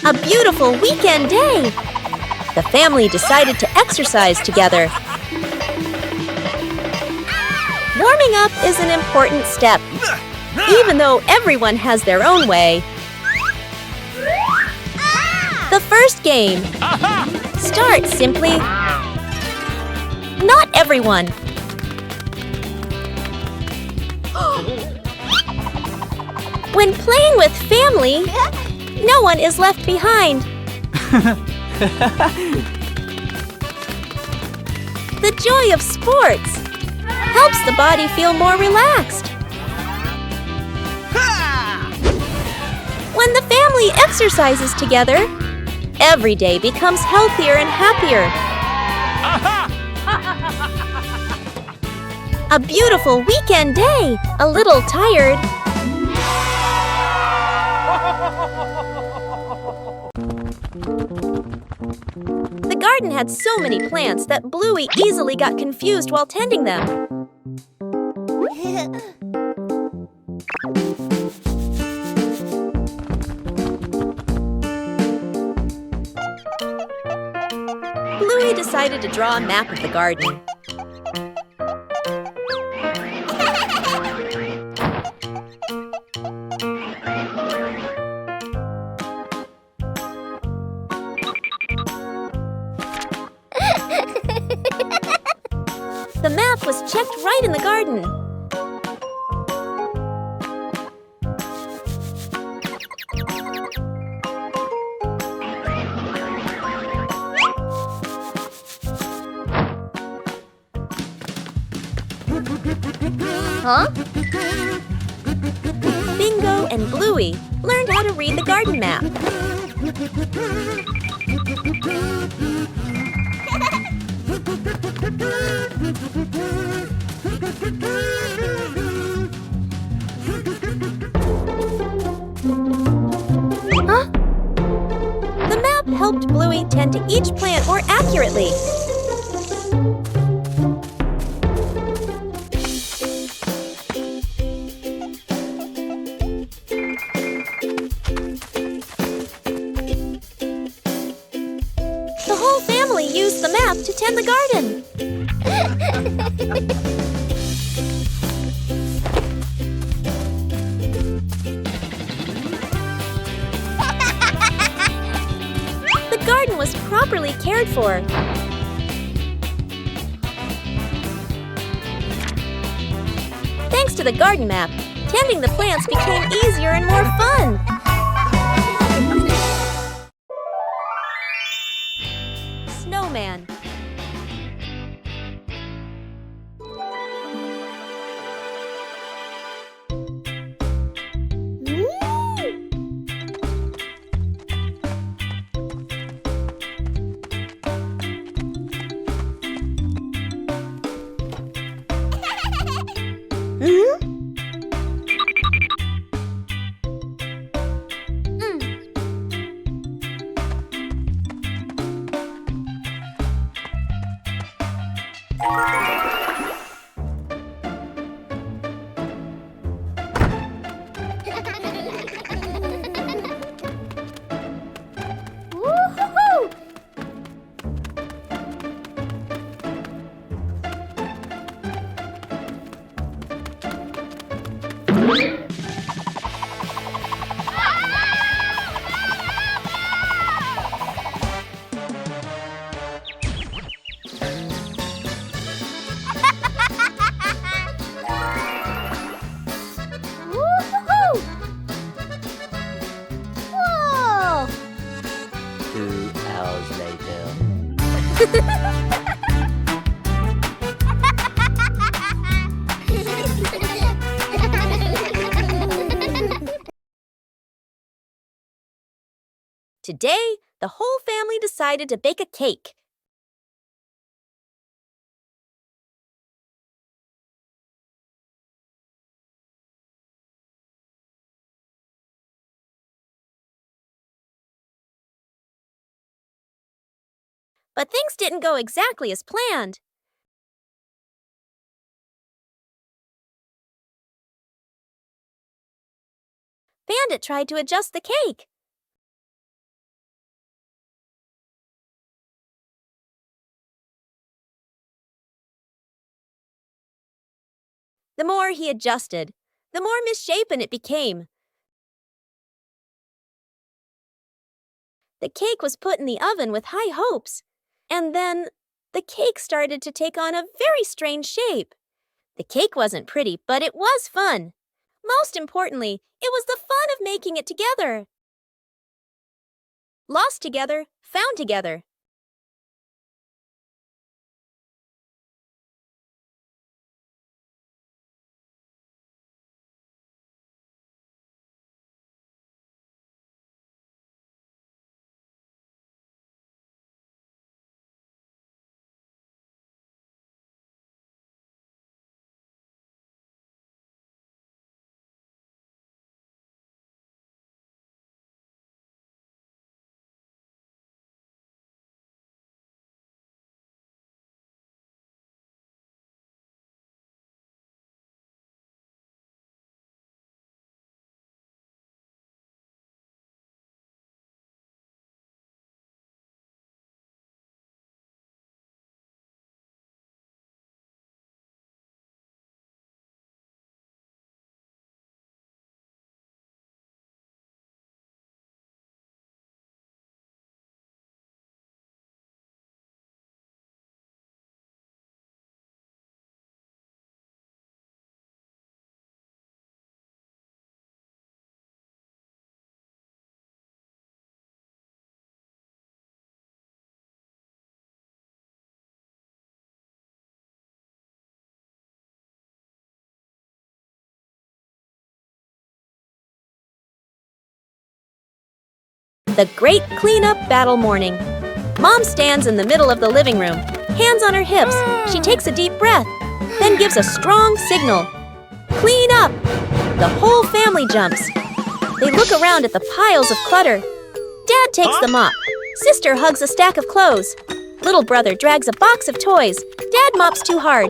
A beautiful weekend day! The family decided to exercise together. Warming up is an important step, even though everyone has their own way. The first game. Start simply. Not everyone. When playing with family, no one is left behind. The joy of sports helps the body feel more relaxed. When the family exercises together, every day becomes healthier and happier. A beautiful weekend day, a little tired. The garden had so many plants that Bluey easily got confused while tending them. Bluey decided to draw a map of the garden. The map was checked right in the garden. Huh? Bingo and Bluey learned how to read the garden map. Huh? The map helped Bluey tend to each plant more accurately. The whole family used the map to tend the garden. The garden was properly cared for. Thanks to the garden map, tending the plants became easier and more fun. Snowman. Whoa! 2 hours later. Today, the whole family decided to bake a cake. But things didn't go exactly as planned. Bandit tried to adjust the cake. The more he adjusted, the more misshapen it became. The cake was put in the oven with high hopes, and then the cake started to take on a very strange shape. The cake wasn't pretty, but it was fun. Most importantly, it was the fun of making it together. Lost together, found together. The great cleanup battle morning. Mom stands in the middle of the living room, hands on her hips. She takes a deep breath, then gives a strong signal. Clean up! The whole family jumps. They look around at the piles of clutter. Dad takes the mop. Sister hugs a stack of clothes. Little brother drags a box of toys. Dad mops too hard.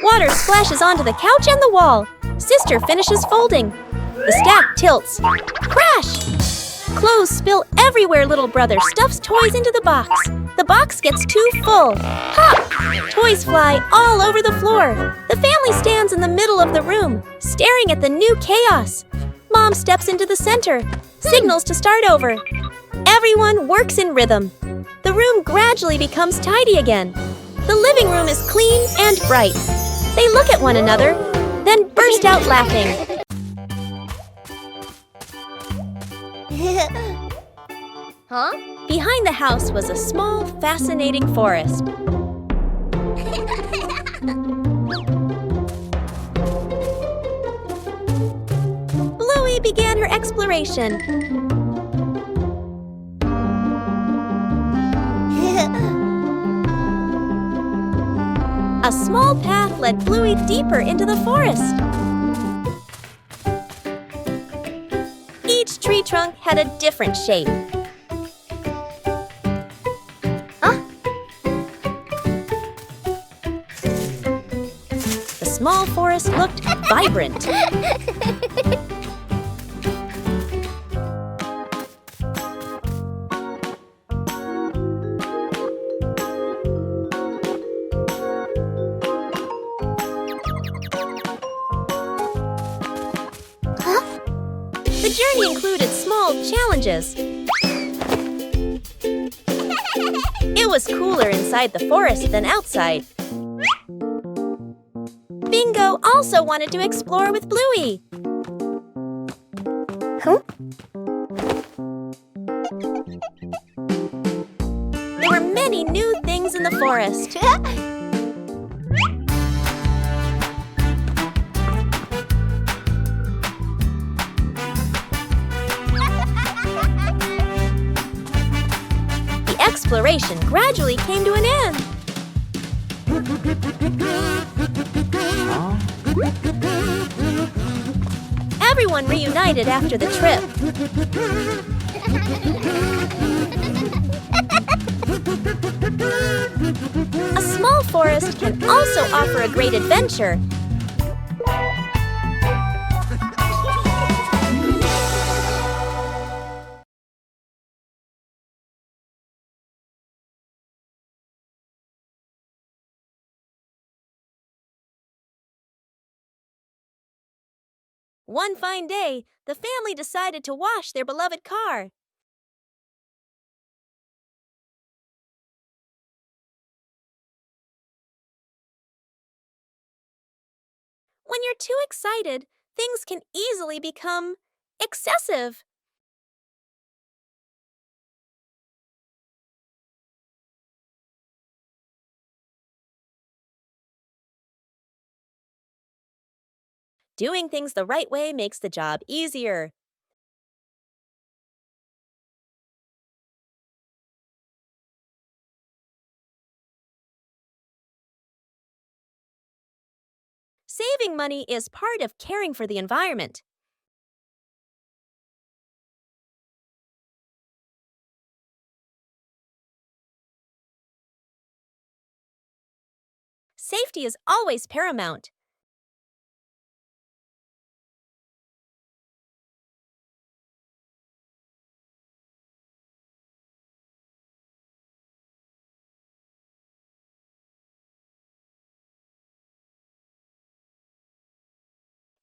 Water splashes onto the couch and the wall. Sister finishes folding. The stack tilts. Crash! Clothes spill everywhere. Little brother stuffs toys into the box. The box gets too full. Pop! Toys fly all over the floor. The family stands in the middle of the room, staring at the new chaos. Mom steps into the center, signals to start over. Everyone works in rhythm. The room gradually becomes tidy again. The living room is clean and bright. They look at one another, then burst out laughing. Huh? Behind the house was a small, fascinating forest. Bluey began her exploration. A small path led Bluey deeper into the forest. Each tree trunk had a different shape. The small forest looked vibrant. The journey included small challenges. It was cooler inside the forest than outside. Bingo also wanted to explore with Bluey. Huh? There were many new things in the forest. The exploration gradually came to an end. Everyone reunited after the trip. A small forest can also offer a great adventure. One fine day, the family decided to wash their beloved car. When you're too excited, things can easily become excessive. Doing things the right way makes the job easier. Saving money is part of caring for the environment. Safety is always paramount.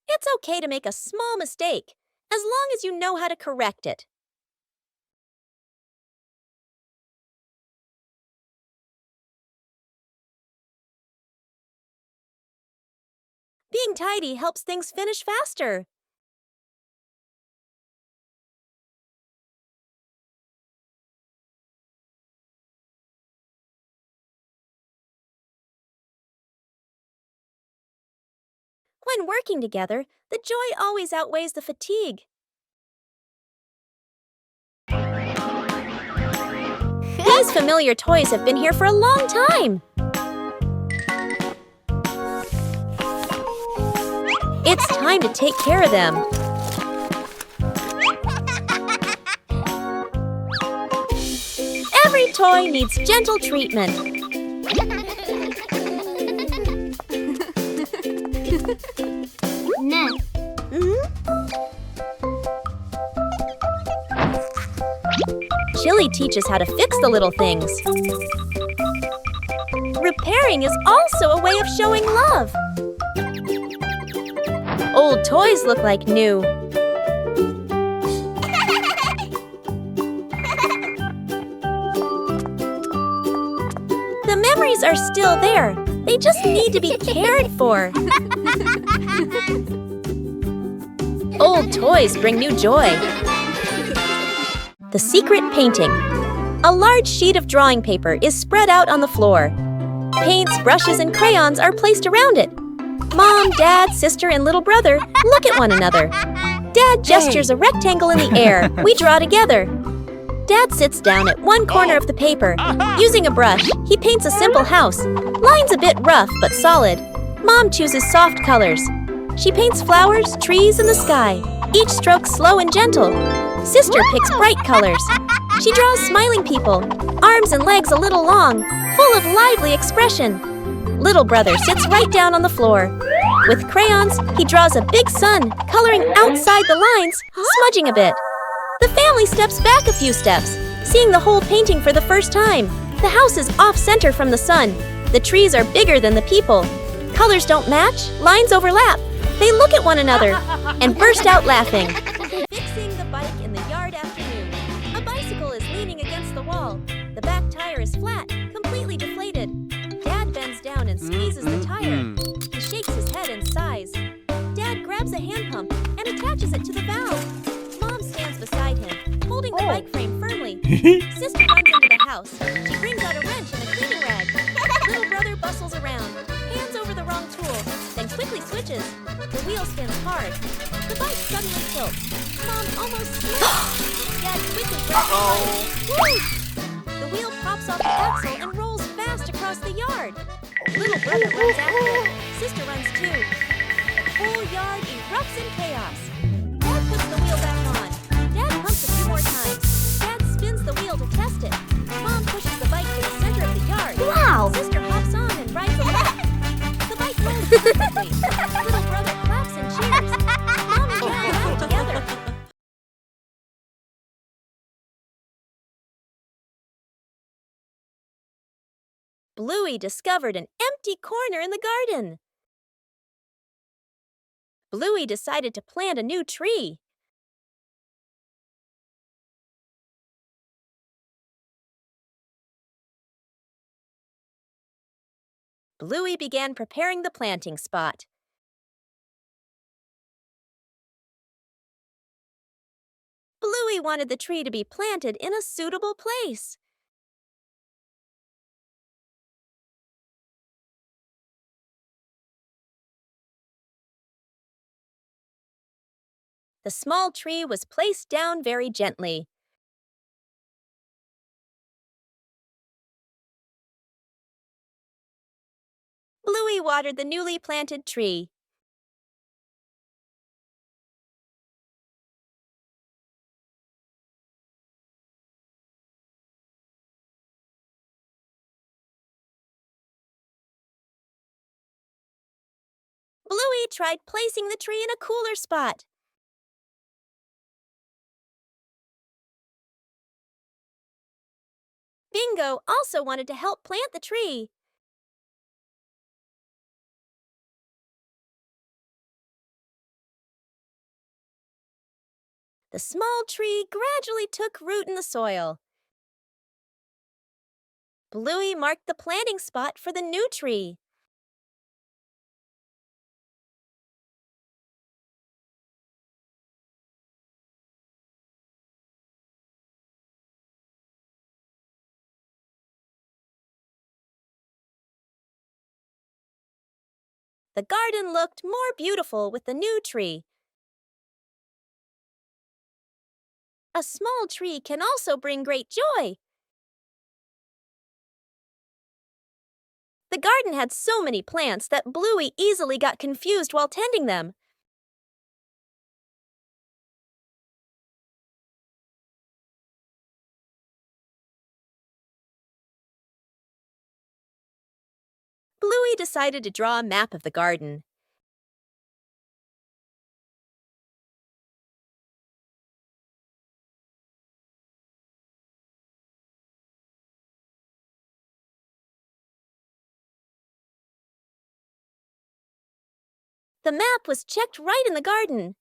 It's okay to make a small mistake, as long as you know how to correct it. Being tidy helps things finish faster. When working together, the joy always outweighs the fatigue. These familiar toys have been here for a long time. It's time to take care of them. Every toy needs gentle treatment. Chili teaches how to fix the little things. Repairing is also a way of showing love. Old toys look like new. The memories are still there. They just need to be cared for. Old toys bring new joy. The secret painting. A large sheet of drawing paper is spread out on the floor. Paints, brushes, and crayons are placed around it. Mom, Dad, sister, and little brother look at one another. Dad gestures a rectangle in the air. We draw together. Dad sits down at one corner of the paper. Using a brush, he paints a simple house. Lines a bit rough but solid. Mom chooses soft colors. She paints flowers, trees, and the sky. Each stroke slow and gentle. Sister picks bright colors. She draws smiling people, arms and legs a little long, full of lively expression. Little brother sits right down on the floor. With crayons, he draws a big sun, coloring outside the lines, smudging a bit. The family steps back a few steps, seeing the whole painting for the first time. The house is off-center from the sun. The trees are bigger than the people. Colors don't match, lines overlap. They look at one another and burst out laughing. Fixing the bike in the yard afternoon. A bicycle is leaning against the wall. The back tire is flat, completely deflated. Dad bends down and squeezes the tire. He shakes his head and sighs. Dad grabs a hand pump and attaches it to the valve. Mom stands beside him, holding the bike frame firmly. Sister runs into the house. She brings out a wrench and a cleaning rag. Little brother bustles around, hands over the wrong tool, then quickly switches. The wheel spins hard. The bike suddenly tilts. Mom almost slips. Dad quickly grabs the bike. Woo! The wheel pops off the axle and rolls fast across the yard. Little brother runs after it. Sister runs too. The whole yard erupts in chaos. Dad puts the wheel back on. Dad pumps a few more times. Dad spins the wheel to test it. Mom pushes the bike to the center of the yard. Wow! Sister hops on and rides a lap. The bike rolls perfectly. Little brother claps and cheers. Mom and Dad laugh together. Bluey discovered an empty corner in the garden. Bluey decided to plant a new tree. Bluey began preparing the planting spot. Bluey wanted the tree to be planted in a suitable place. The small tree was placed down very gently. Bluey watered the newly planted tree. Bluey tried placing the tree in a cooler spot. Bingo also wanted to help plant the tree. The small tree gradually took root in the soil. Bluey marked the planting spot for the new tree. The garden looked more beautiful with the new tree. A small tree can also bring great joy. The garden had so many plants that Bluey easily got confused while tending them. Bluey decided to draw a map of the garden. The map was checked right in the garden.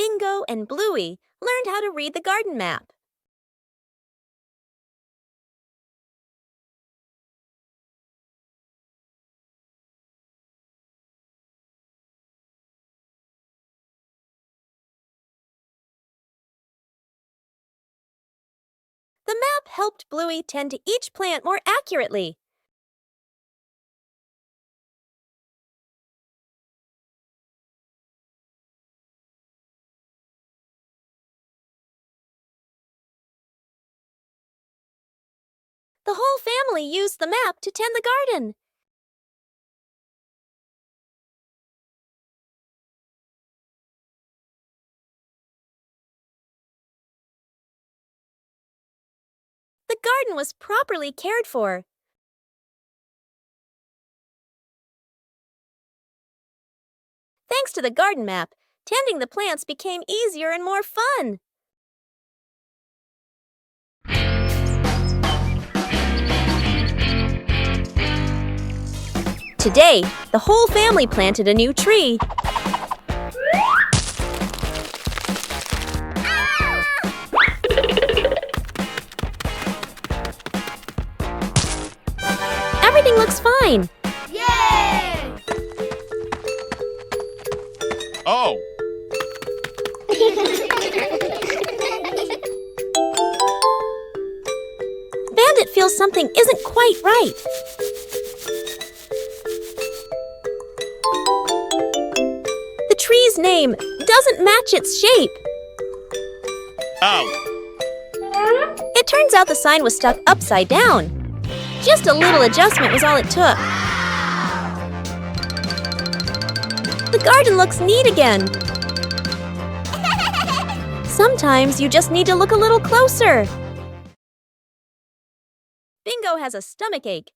Bingo and Bluey learned how to read the garden map. The map helped Bluey tend to each plant more accurately. The whole family used the map to tend the garden. The garden was properly cared for. Thanks to the garden map, tending the plants became easier and more fun. Today, the whole family planted a new tree. Everything looks fine. Yay! Oh! Bandit feels something isn't quite right. The tree's name doesn't match its shape. Oh! It turns out the sign was stuck upside down. Just a little adjustment was all it took. The garden looks neat again. Sometimes you just need to look a little closer. Bingo has a stomachache.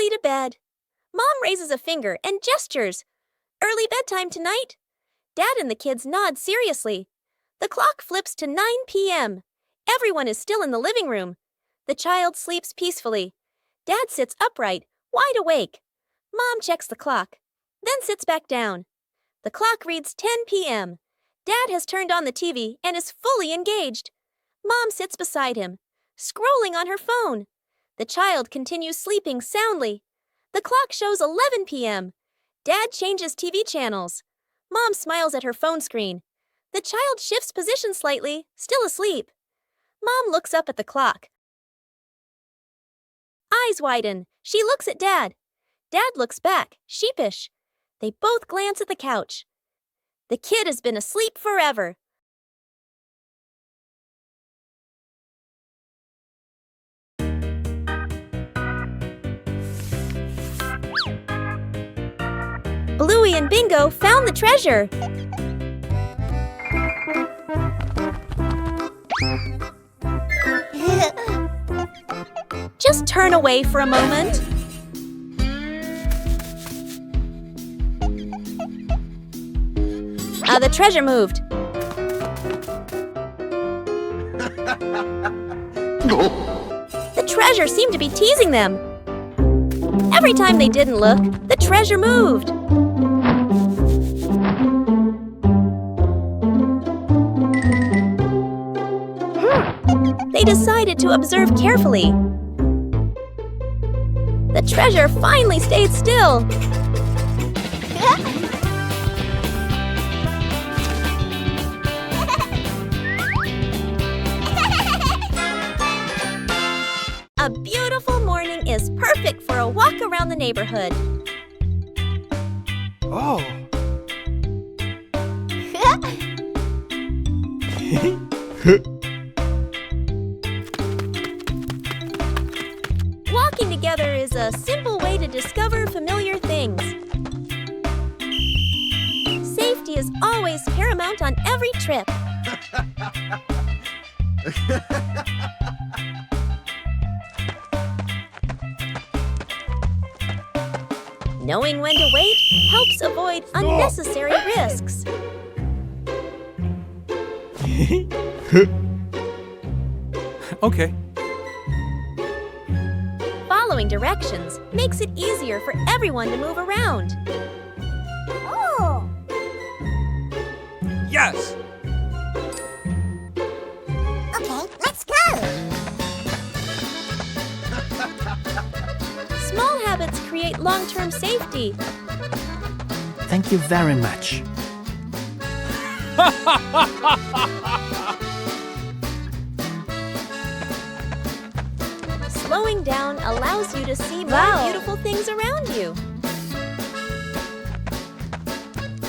early to bed. Mom raises a finger and gestures. Early bedtime tonight. Dad and the kids nod seriously. The clock flips to 9 p.m. Everyone is still in the living room. The child sleeps peacefully. Dad sits upright, wide awake. Mom checks the clock, then sits back down. The clock reads 10 p.m. Dad has turned on the TV and is fully engaged. Mom sits beside him, scrolling on her phone. The child continues sleeping soundly. The clock shows 11 p.m. Dad changes TV channels. Mom smiles at her phone screen. The child shifts position slightly, still asleep. Mom looks up at the clock. Eyes widen. She looks at Dad. Dad looks back, sheepish. They both glance at the couch. The kid has been asleep forever. Bluey and Bingo found the treasure. Just turn away for a moment. The treasure moved. The treasure seemed to be teasing them. Every time they didn't look, the treasure moved. They decided to observe carefully. The treasure finally stayed still. A beautiful morning is perfect for a walk around the neighborhood. Oh. Walking together is a simple way to discover familiar things. Safety is always paramount on every trip. Knowing when to wait helps avoid unnecessary risks. Okay. Following directions makes it easier for everyone to move around. Oh! Yes! Okay, let's go! Small habits create long-term safety. Thank you very much. Slowing down allows you to see more beautiful things around you.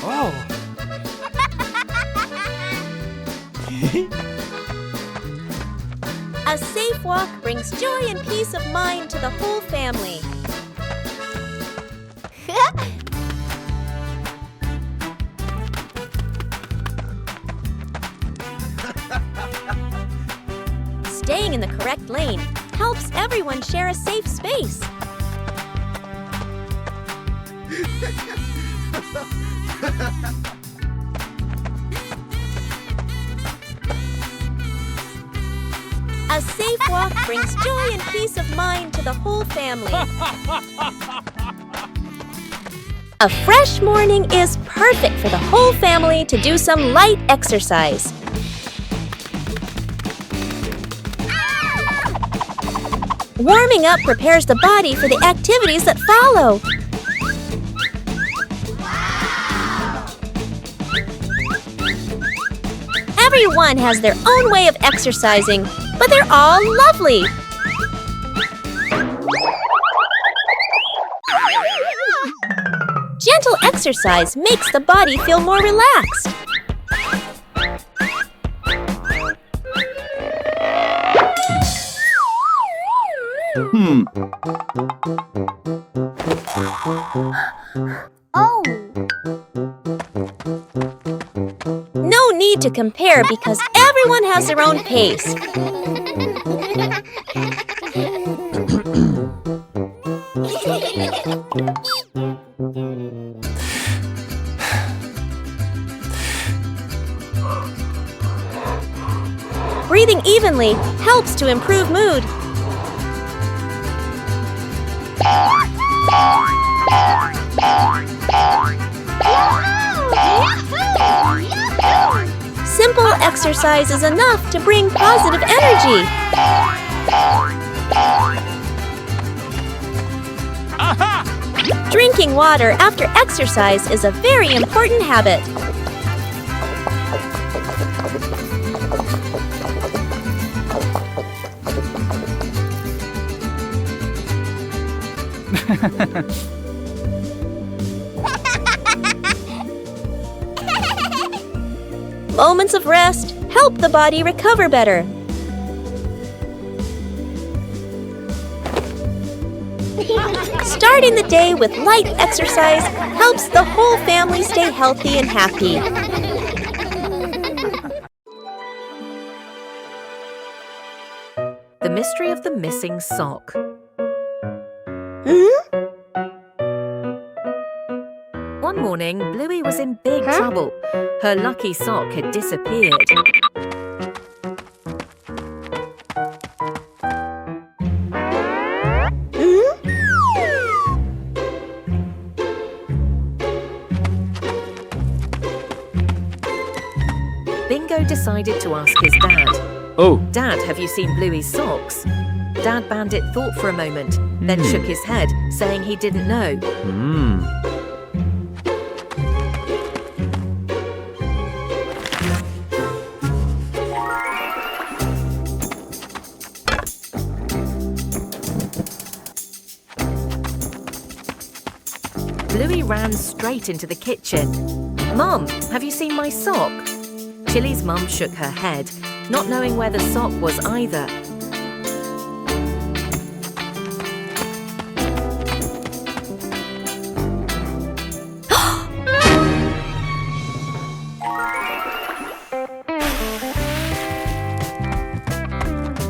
Oh. A safe walk brings joy and peace of mind to the whole family. Staying in the correct lane helps everyone share a safe space. A safe walk brings joy and peace of mind to the whole family. A fresh morning is perfect for the whole family to do some light exercise. Warming up prepares the body for the activities that follow. Everyone has their own way of exercising, but they're all lovely. Gentle exercise makes the body feel more relaxed. Oh! No need to compare because everyone has their own pace. Breathing evenly helps to improve mood. Simple exercise is enough to bring positive energy. Drinking water after exercise is a very important habit. Moments of rest help the body recover better. Starting the day with light exercise helps the whole family stay healthy and happy. The mystery of the missing sock. One morning, Bluey was in big trouble. Her lucky sock had disappeared. Bingo decided to ask his dad. Oh, Dad, have you seen Bluey's socks? Dad Bandit thought for a moment, then shook his head, saying he didn't know. Bluey ran straight into the kitchen. Mom, have you seen my sock? Chili's mum shook her head, not knowing where the sock was either.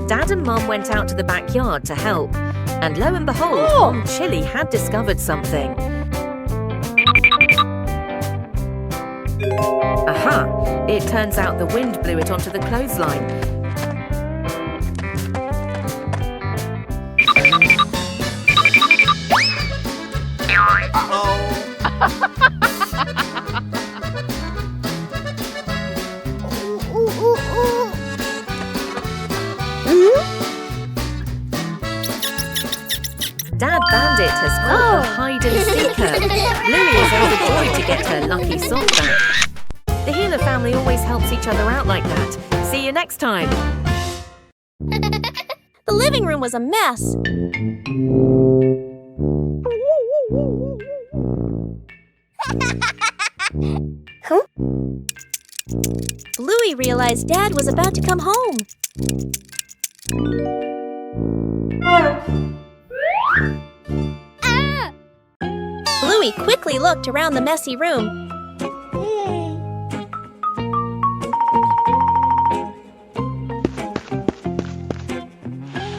Dad and Mum went out to the backyard to help, and lo and behold, Mom Chili had discovered something. Aha! It turns out the wind blew it onto the clothesline. Dad Bandit has caught the hide-and-seeker. Bluey is overjoyed to get her lucky sock back. The Healer family always helps each other out like that. See you next time. The living room was a mess. Bluey realized Dad was about to come home. Bluey quickly looked around the messy room.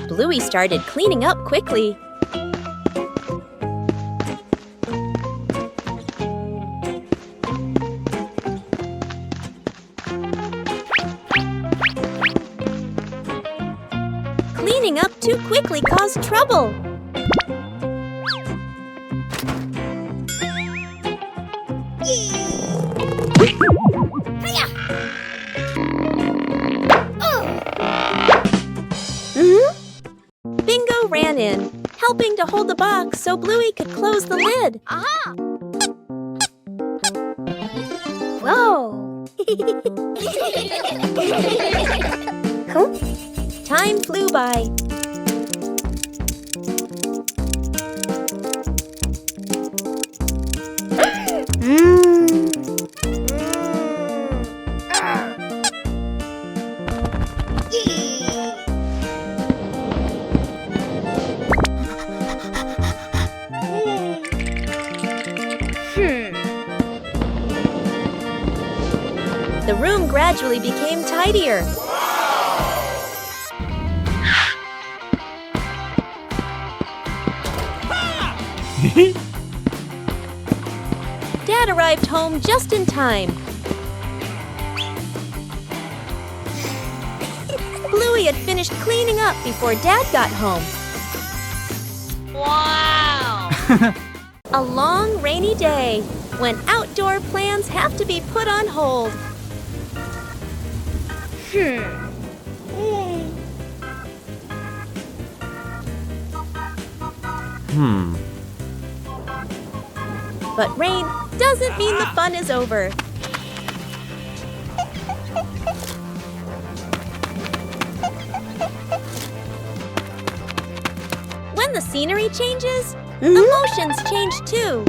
Bluey started cleaning up quickly. Cleaning up too quickly caused trouble. Bingo ran in, helping to hold the box so Bluey could close the lid. Whoa! Time flew by. The room gradually became tidier. Dad arrived home just in time. Bluey had finished cleaning up before Dad got home. Wow! A long, rainy day when outdoor plans have to be put on hold. But rain doesn't mean the fun is over. When the scenery changes, emotions change too.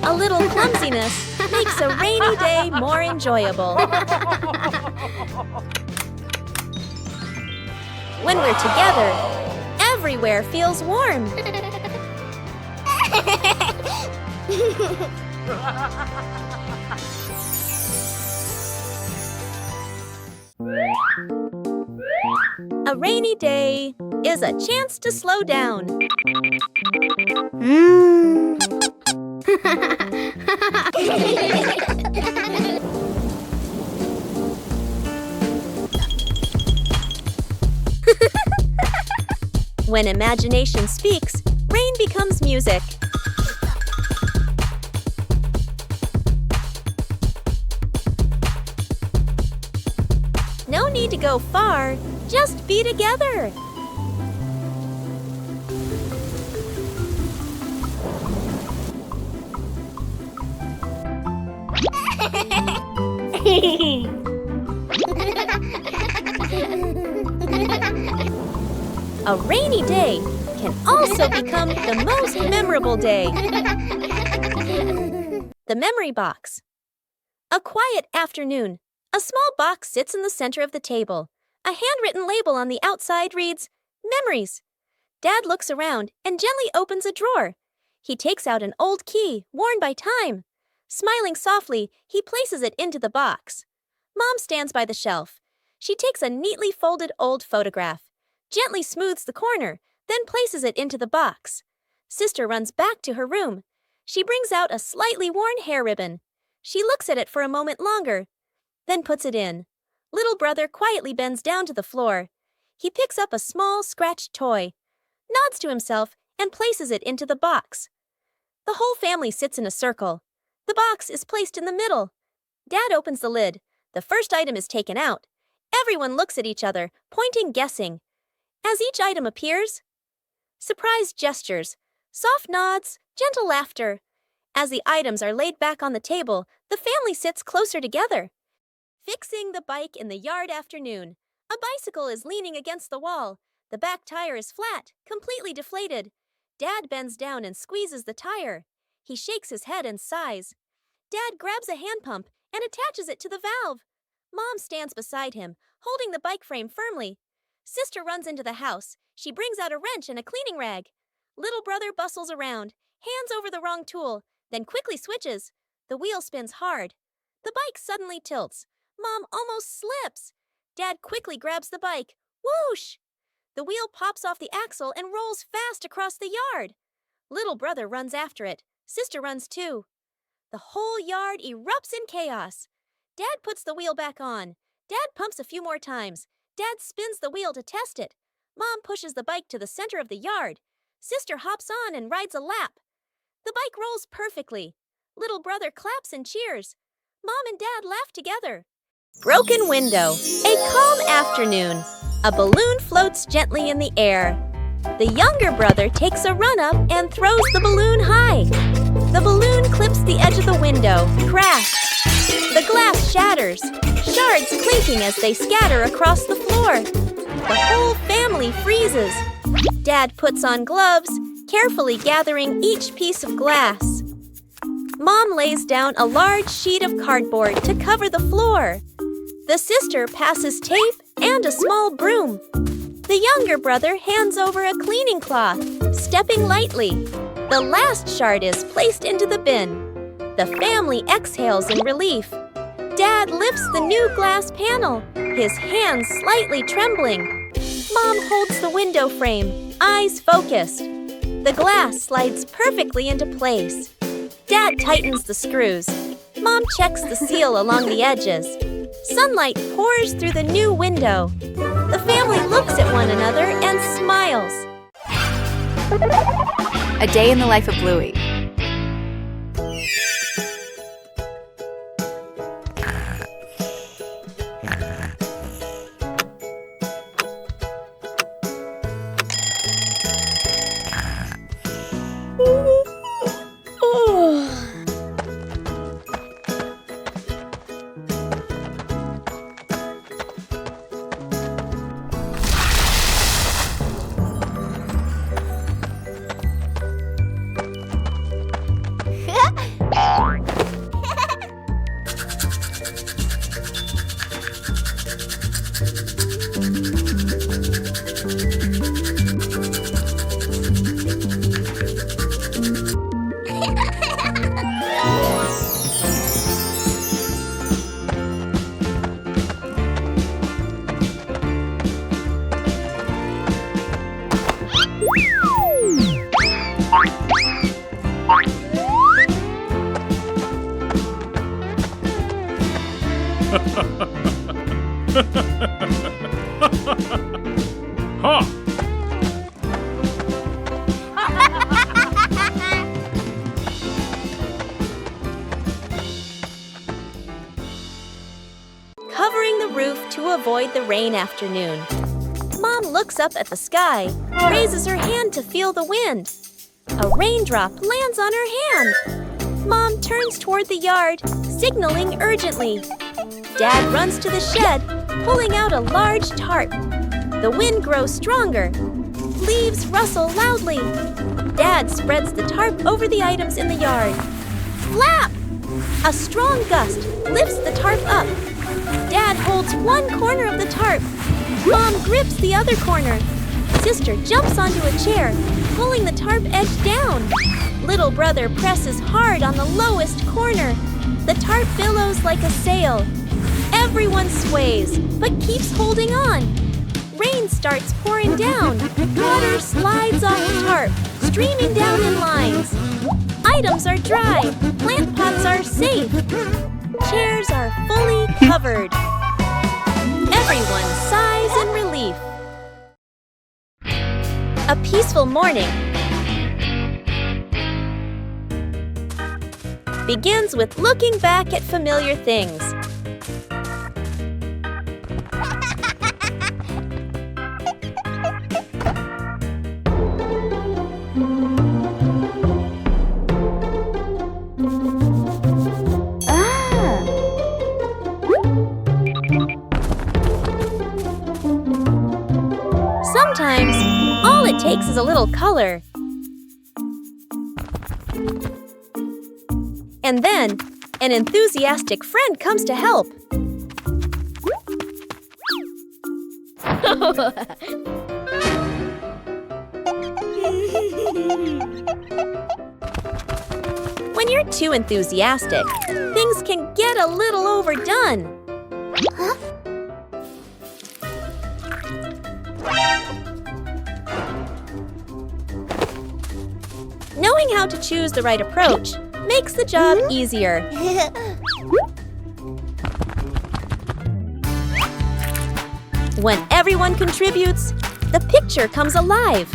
A little clumsiness makes a rainy day more enjoyable. When we're together, everywhere feels warm. A rainy day is a chance to slow down. When imagination speaks, rain becomes music. No need to go far, just be together. A rainy day can also become the most memorable day. The memory box. A quiet afternoon. A small box sits in the center of the table. A handwritten label on the outside reads, "Memories." Dad looks around and gently opens a drawer. He takes out an old key, worn by time. Smiling softly, he places it into the box. Mom stands by the shelf. She takes a neatly folded old photograph, gently smooths the corner, then places it into the box. Sister runs back to her room. She brings out a slightly worn hair ribbon. She looks at it for a moment longer, then puts it in. Little brother quietly bends down to the floor. He picks up a small, scratched toy, nods to himself, and places it into the box. The whole family sits in a circle. The box is placed in the middle. Dad opens the lid. The first item is taken out. Everyone looks at each other, pointing, guessing. As each item appears, surprised gestures, soft nods, gentle laughter. As the items are laid back on the table, the family sits closer together. Fixing the bike in the yard afternoon. A bicycle is leaning against the wall. The back tire is flat, completely deflated. Dad bends down and squeezes the tire. He shakes his head and sighs. Dad grabs a hand pump and attaches it to the valve. Mom stands beside him, holding the bike frame firmly. Sister runs into the house. She brings out a wrench and a cleaning rag. Little brother bustles around, hands over the wrong tool, then quickly switches. The wheel spins hard. The bike suddenly tilts. Mom almost slips. Dad quickly grabs the bike. Whoosh! The wheel pops off the axle and rolls fast across the yard. Little brother runs after it. Sister runs too. The whole yard erupts in chaos. Dad puts the wheel back on. Dad pumps a few more times. Dad spins the wheel to test it. Mom pushes the bike to the center of the yard. Sister hops on and rides a lap. The bike rolls perfectly. Little brother claps and cheers. Mom and Dad laugh together. Broken window. A calm afternoon. A balloon floats gently in the air. The younger brother takes a run-up and throws the balloon high. The balloon clips the edge of the window. Crash! The glass shatters, shards clinking as they scatter across the floor. The whole family freezes. Dad puts on gloves, carefully gathering each piece of glass. Mom lays down a large sheet of cardboard to cover the floor. The sister passes tape and a small broom. The younger brother hands over a cleaning cloth, stepping lightly. The last shard is placed into the bin. The family exhales in relief. Dad lifts the new glass panel, his hands slightly trembling. Mom holds the window frame, eyes focused. The glass slides perfectly into place. Dad tightens the screws. Mom checks the seal along the edges. Sunlight pours through the new window. The family looks at one another and smiles. A day in the life of Bluey. Huh. Covering the roof to avoid the rain afternoon. Mom looks up at the sky, raises her hand to feel the wind. A raindrop lands on her hand. Mom turns toward the yard, signaling urgently. Dad runs to the shed, pulling out a large tarp. The wind grows stronger. Leaves rustle loudly. Dad spreads the tarp over the items in the yard. Flap! A strong gust lifts the tarp up. Dad holds one corner of the tarp. Mom grips the other corner. Sister jumps onto a chair, pulling the tarp edge down. Little brother presses hard on the lowest corner. The tarp billows like a sail. Everyone sways, but keeps holding on. Rain starts pouring down. Water slides off the tarp, streaming down in lines. Items are dry. Plant pots are safe. Chairs are fully covered. Everyone sighs in relief. A peaceful morning begins with looking back at familiar things. Sometimes, all it takes is a little color. And then, an enthusiastic friend comes to help. When you're too enthusiastic, things can get a little overdone. Knowing how to choose the right approach makes the job easier. When everyone contributes, the picture comes alive.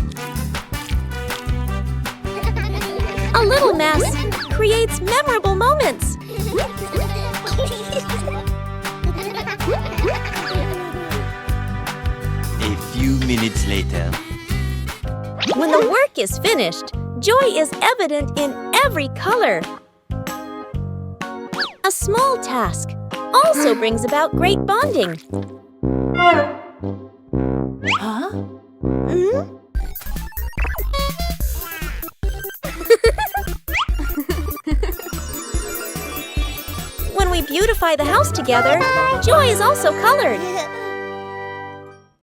A little mess creates memorable moments. A few minutes later. When the work is finished, joy is evident in every color. A small task also brings about great bonding. Huh? When we beautify the house together, joy is also colored.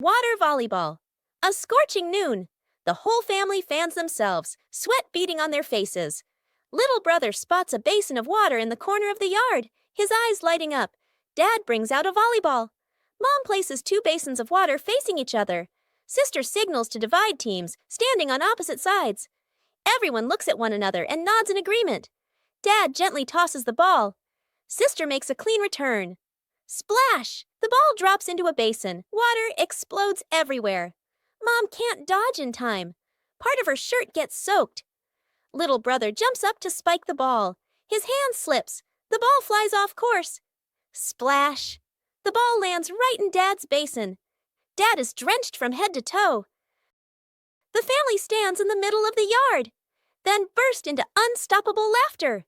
Water volleyball. A scorching noon. The whole family fans themselves, sweat beading on their faces. Little brother spots a basin of water in the corner of the yard, his eyes lighting up. Dad brings out a volleyball. Mom places 2 basins of water facing each other. Sister signals to divide teams, standing on opposite sides. Everyone looks at one another and nods in agreement. Dad gently tosses the ball. Sister makes a clean return. Splash! The ball drops into a basin. Water explodes everywhere. Mom can't dodge in time. Part of her shirt gets soaked. Little brother jumps up to spike the ball. His hand slips. The ball flies off course. Splash! The ball lands right in Dad's basin. Dad is drenched from head to toe. The family stands in the middle of the yard, then burst into unstoppable laughter.